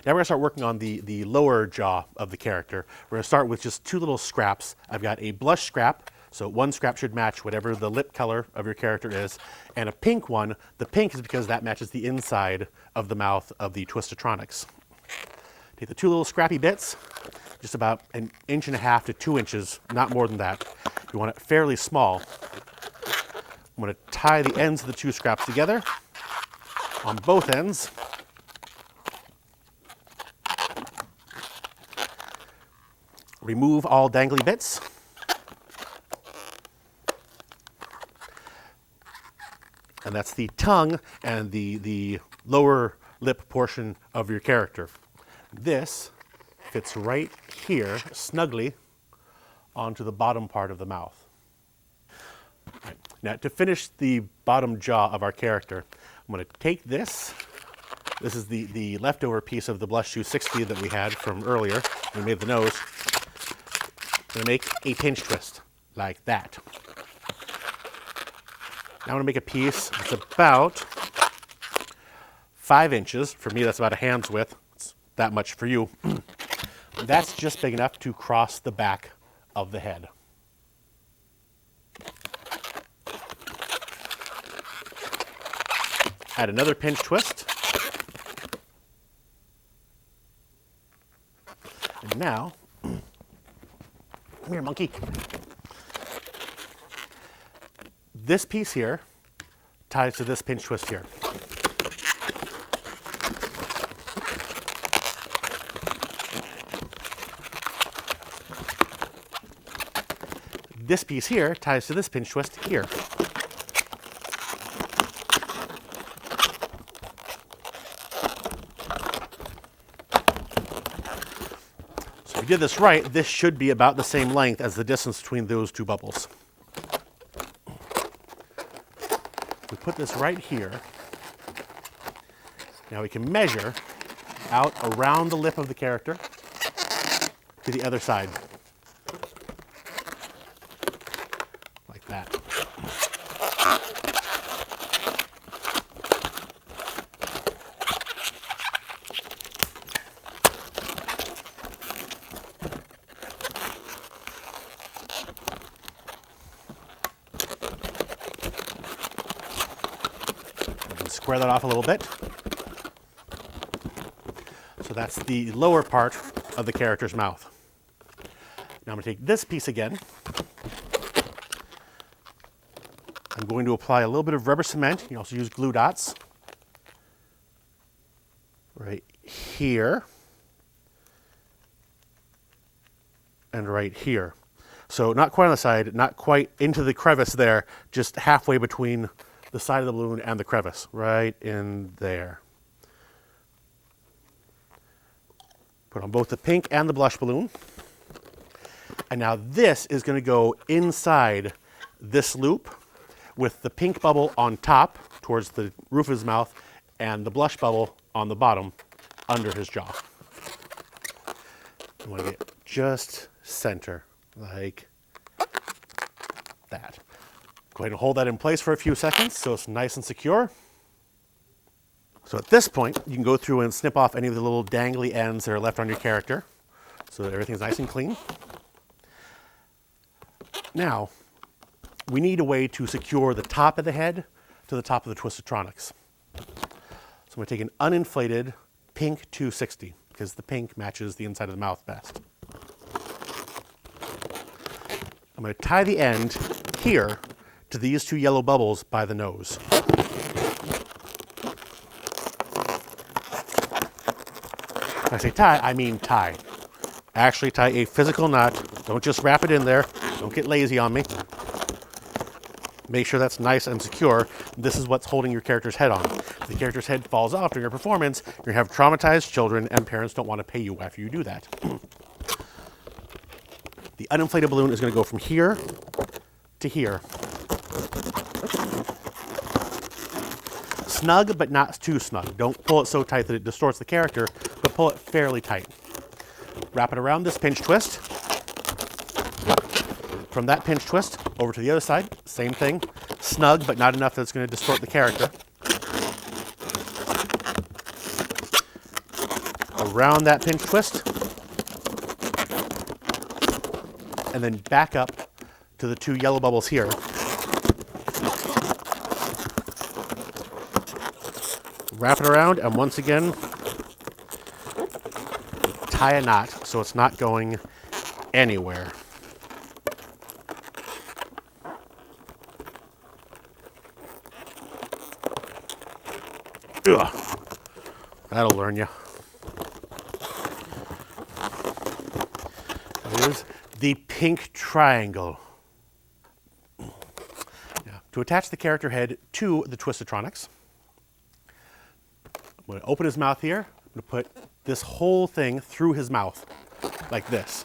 Now we're going to start working on the lower jaw of the character. We're going to start with just two little scraps. I've got a blush scrap, so one scrap should match whatever the lip color of your character is, and a pink one. The pink is because that matches the inside of the mouth of the TWIST-A-TRONIX. Take the two little scrappy bits, just about 1.5 to 2 inches, not more than that. You want it fairly small. I'm going to tie the ends of the two scraps together on both ends. Remove all dangly bits. And that's the tongue and the lower lip portion of your character. This fits right here, snugly, onto the bottom part of the mouth. Right. Now, to finish the bottom jaw of our character, I'm going to take this. This is the leftover piece of the Blush Shoe 60 that we had from earlier when we made the nose. I'm going to make a pinch twist, like that. Now I'm going to make a piece that's about 5 inches. For me, that's about a hand's width. It's that much for you. That's just big enough to cross the back of the head. Add another pinch twist. And now, come here, monkey. This piece here ties to this pinch twist here. This piece here ties to this pinch twist here. So if you did this right, this should be about the same length as the distance between those two bubbles. We put this right here. Now we can measure out around the lip of the character to the other side. Like that. Square that off a little bit. So that's the lower part of the character's mouth. Now I'm going to take this piece again. I'm going to apply a little bit of rubber cement. You can also use glue dots. Right here. And right here. So not quite on the side, not quite into the crevice there, just halfway between the side of the balloon and the crevice, right in there. Put on both the pink and the blush balloon. And now this is going to go inside this loop with the pink bubble on top towards the roof of his mouth and the blush bubble on the bottom under his jaw. You want to get just center, like that. Go ahead and hold that in place for a few seconds so it's nice and secure. So at this point, you can go through and snip off any of the little dangly ends that are left on your character so that everything's nice and clean. Now, we need a way to secure the top of the head to the top of the TWIST-A-TRONIX. So I'm going to take an uninflated pink 260 because the pink matches the inside of the mouth best. I'm going to tie the end here to these two yellow bubbles by the nose. When I say tie, I mean tie. Actually tie a physical knot. Don't just wrap it in there. Don't get lazy on me. Make sure that's nice and secure. This is what's holding your character's head on. If the character's head falls off during your performance, you're going to have traumatized children and parents don't want to pay you after you do that. The uninflated balloon is going to go from here to here. Snug, but not too snug. Don't pull it so tight that it distorts the character, but pull it fairly tight. Wrap it around this pinch twist. From that pinch twist over to the other side, same thing. Snug, but not enough that it's going to distort the character. around that pinch twist, and then back up to the 2 yellow bubbles here. Wrap it around, and once again, tie a knot so it's not going anywhere. Ugh. That'll learn you. Here's the pink triangle. Now, to attach the character head to the Twist-A-TRONIX, I'm going to open his mouth here. I'm going to put this whole thing through his mouth, like this.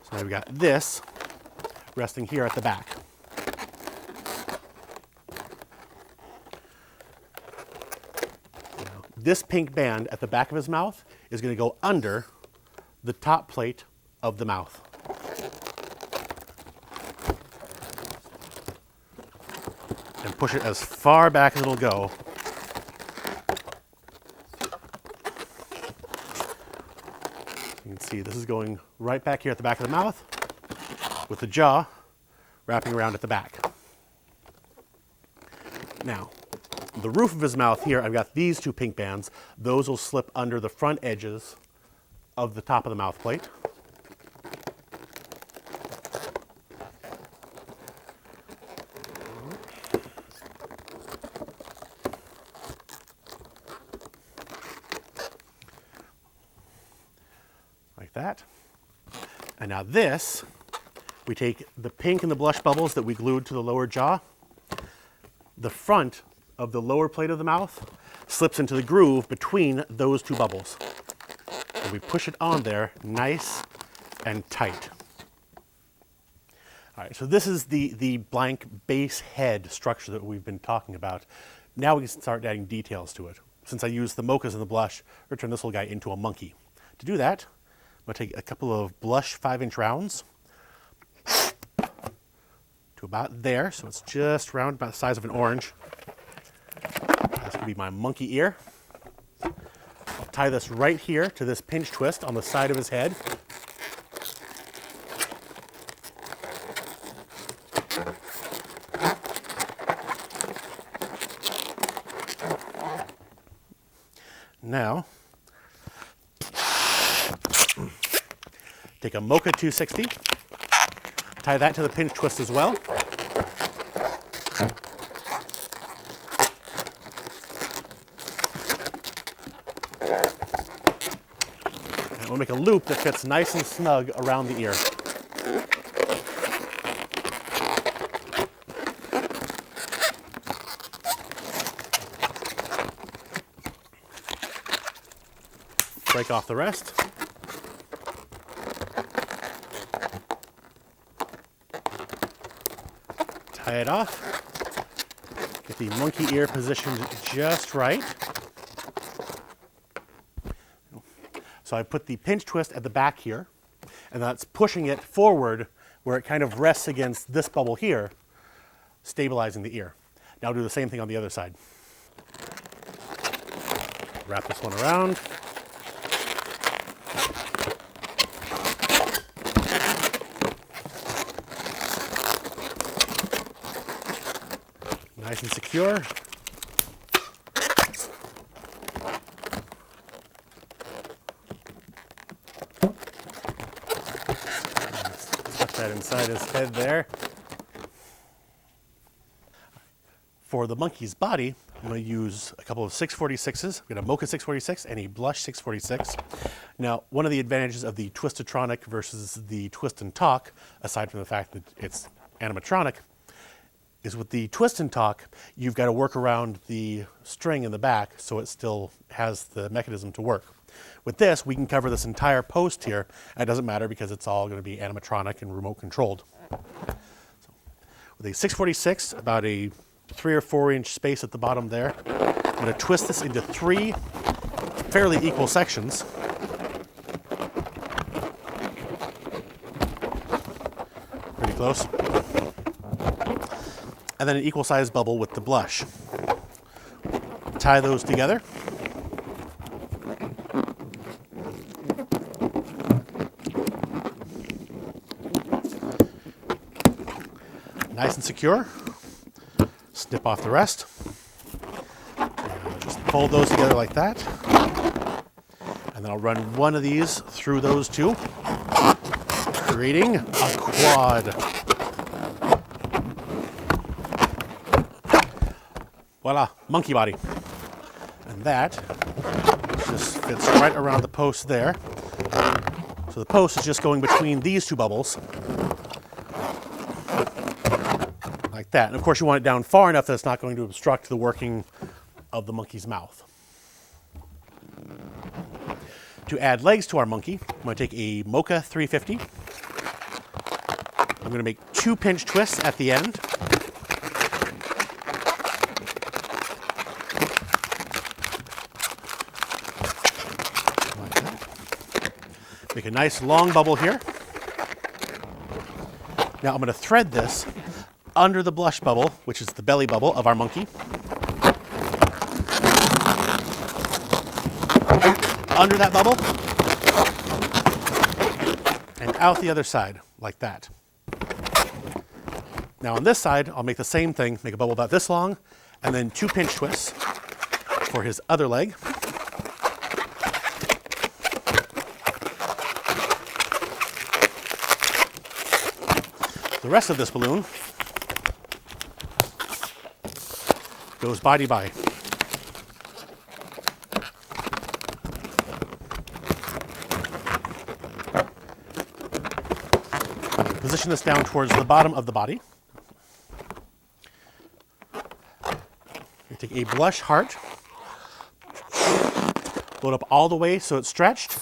So now we've got this resting here at the back. Now, this pink band at the back of his mouth is going to go under the top plate of the mouth. And push it as far back as it'll go. You can see this is going right back here at the back of the mouth with the jaw wrapping around at the back. Now, the roof of his mouth here, I've got these 2 pink bands. Those will slip under the front edges of the top of the mouth plate. Like that. And now this, we take the pink and the blush bubbles that we glued to the lower jaw. The front of the lower plate of the mouth slips into the groove between those 2 bubbles. And we push it on there nice and tight. All right, so this is the blank base head structure that we've been talking about. Now we can start adding details to it. Since I used the mochas and the blush, we're going to turn this little guy into a monkey. To do that, I'm going to take a couple of blush 5-inch rounds to about there, so it's just round, about the size of an orange. This could be my monkey ear. I'll tie this right here to this pinch twist on the side of his head. Now, take a Mocha 260, tie that to the pinch twist as well. And we'll make a loop that fits nice and snug around the ear. Break off the rest. Tie it off. Get the monkey ear positioned just right. So I put the pinch twist at the back here, and that's pushing it forward where it kind of rests against this bubble here, stabilizing the ear. Now do the same thing on the other side. Wrap this one around. Nice and secure. Stuff that inside his head there. For the monkey's body, I'm going to use a couple of 646s. I've got a Mocha 646 and a Blush 646. Now, one of the advantages of the Twist-A-TRONIC versus the Twist and Talk, aside from the fact that it's animatronic, is with the Twist and Talk, you've got to work around the string in the back so it still has the mechanism to work. With this, we can cover this entire post here, and it doesn't matter because it's all going to be animatronic and remote controlled. So, with a 646, about a 3 or 4 inch space at the bottom there, I'm going to twist this into 3 fairly equal sections. Pretty close. And then an equal size bubble with the blush. Tie those together. nice and secure. Snip off the rest. And just fold those together like that. And then I'll run one of these through those two, creating a quad. Voila, monkey body. And that just fits right around the post there. So the post is just going between these two bubbles. Like that. And of course you want it down far enough that it's not going to obstruct the working of the monkey's mouth. To add legs to our monkey, I'm going to take a Mocha 350. I'm going to make 2 pinch twists at the end. Like that. Make a nice long bubble here. Now I'm going to thread this under the blush bubble, which is the belly bubble of our monkey. Under that bubble, and out the other side, like that. Now on this side, I'll make the same thing, make a bubble about this long, and then 2 pinch twists for his other leg. The rest of this balloon goes body-by. Position this down towards the bottom of the body. You take a blush heart, load up all the way so it's stretched,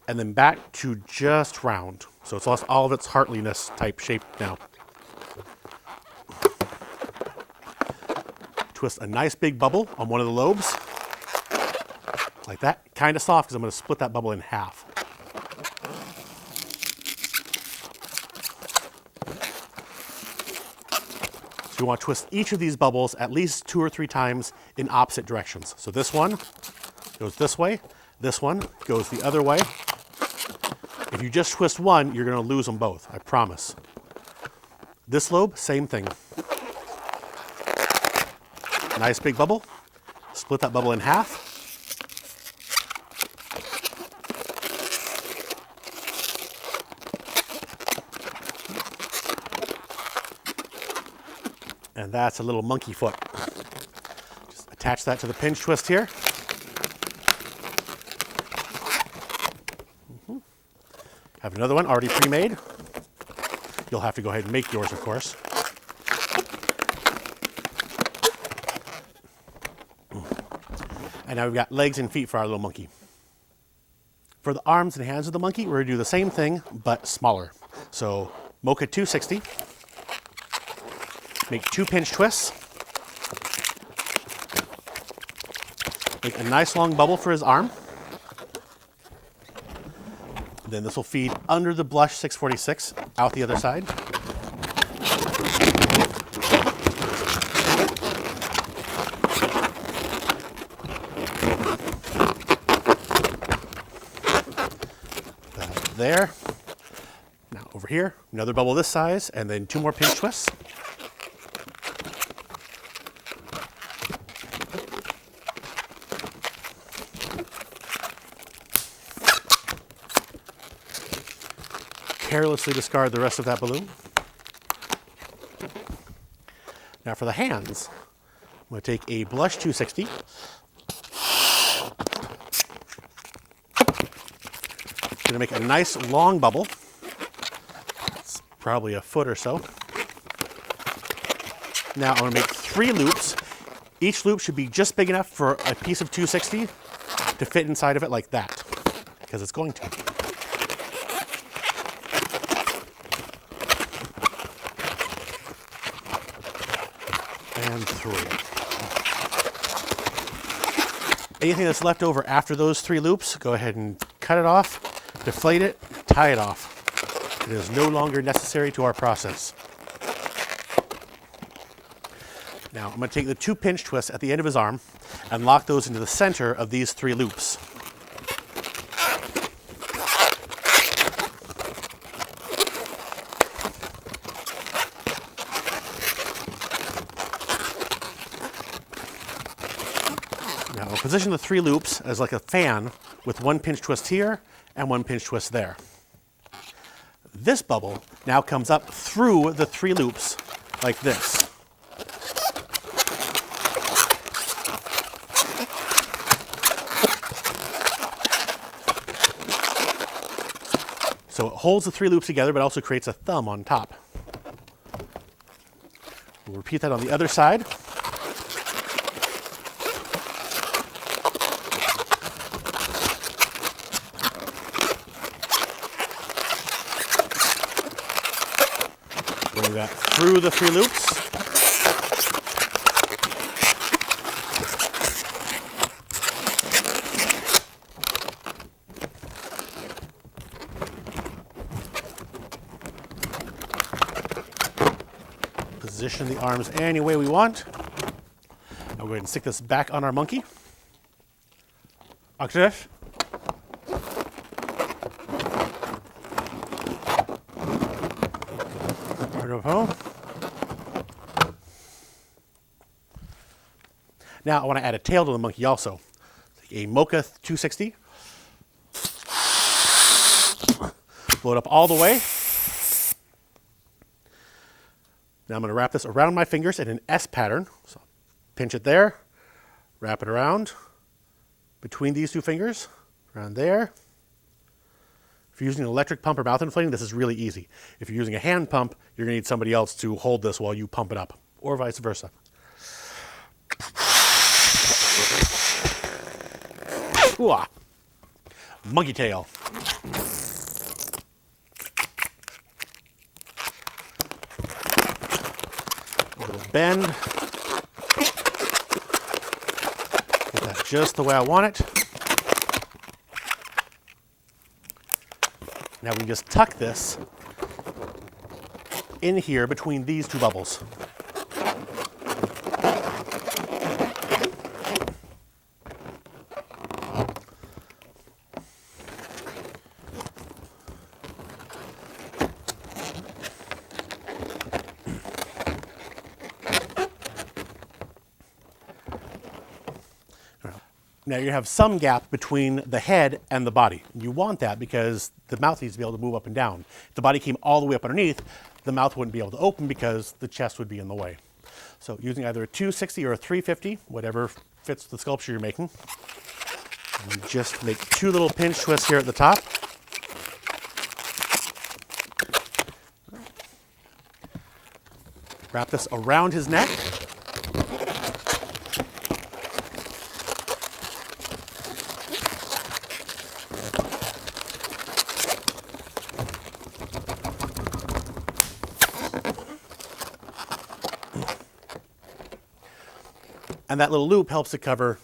and then back to just round. So it's lost all of its heartliness type shape now. Twist a nice big bubble on one of the lobes, like that. Kind of soft because I'm going to split that bubble in half. You want to twist each of these bubbles at least 2 or 3 times in opposite directions. So this one goes this way, this one goes the other way. If you just twist one, you're going to lose them both, I promise. This lobe, same thing. Nice big bubble. Split that bubble in half. And that's a little monkey foot. Just attach that to the pinch twist here. Have another one already pre-made. You'll have to go ahead and make yours, of course. And now we've got legs and feet for our little monkey. For the arms and hands of the monkey, we're going to do the same thing, but smaller. So Mocha 260. Make 2 pinch twists. Make a nice long bubble for his arm. Then this will feed under the blush 646, out the other side. That there. Now over here, another bubble this size, and then 2 more pinch twists. Carelessly discard the rest of that balloon. Now for the hands, I'm going to take a blush 260. Going to make a nice long bubble. It's probably a foot or so. Now I'm going to make 3 loops. Each loop should be just big enough for a piece of 260 to fit inside of it like that, because it's going to. And 3. Anything that's left over after those 3 loops, go ahead and cut it off, deflate it, tie it off. It is no longer necessary to our process. Now I'm going to take the 2 pinch twists at the end of his arm and lock those into the center of these 3 loops. position the 3 loops as like a fan with 1 pinch twist here and 1 pinch twist there. This bubble now comes up through the 3 loops like this. So it holds the 3 loops together, but also creates a thumb on top. We'll repeat that on the other side. Bring that through the 3 loops. Position the arms any way we want. Now we'll go ahead and stick this back on our monkey. Access. Now I want to add a tail to the monkey also. A Mocha 260. Blow it up all the way. Now I'm going to wrap this around my fingers in an S pattern. So pinch it there, wrap it around between these 2 fingers, around there. If you're using an electric pump or mouth inflating, this is really easy. If you're using a hand pump, you're going to need somebody else to hold this while you pump it up, or vice versa. Ooh-ah. Monkey tail. A little bend. Get that just the way I want it. Now we can just tuck this in here between these 2 bubbles. Now you have some gap between the head and the body. You want that because the mouth needs to be able to move up and down. If the body came all the way up underneath, the mouth wouldn't be able to open because the chest would be in the way. So using either a 260 or a 350, whatever fits the sculpture you're making, and just make 2 little pinch twists here at the top. Wrap this around his neck. And that little loop helps to cover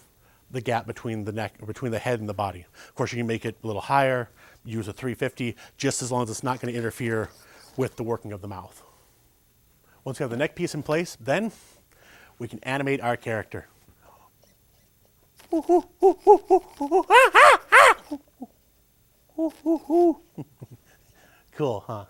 the gap between the neck, or between the head and the body. Of course, you can make it a little higher, use a 350, just as long as it's not going to interfere with the working of the mouth. Once we have the neck piece in place, then we can animate our character. Cool, huh?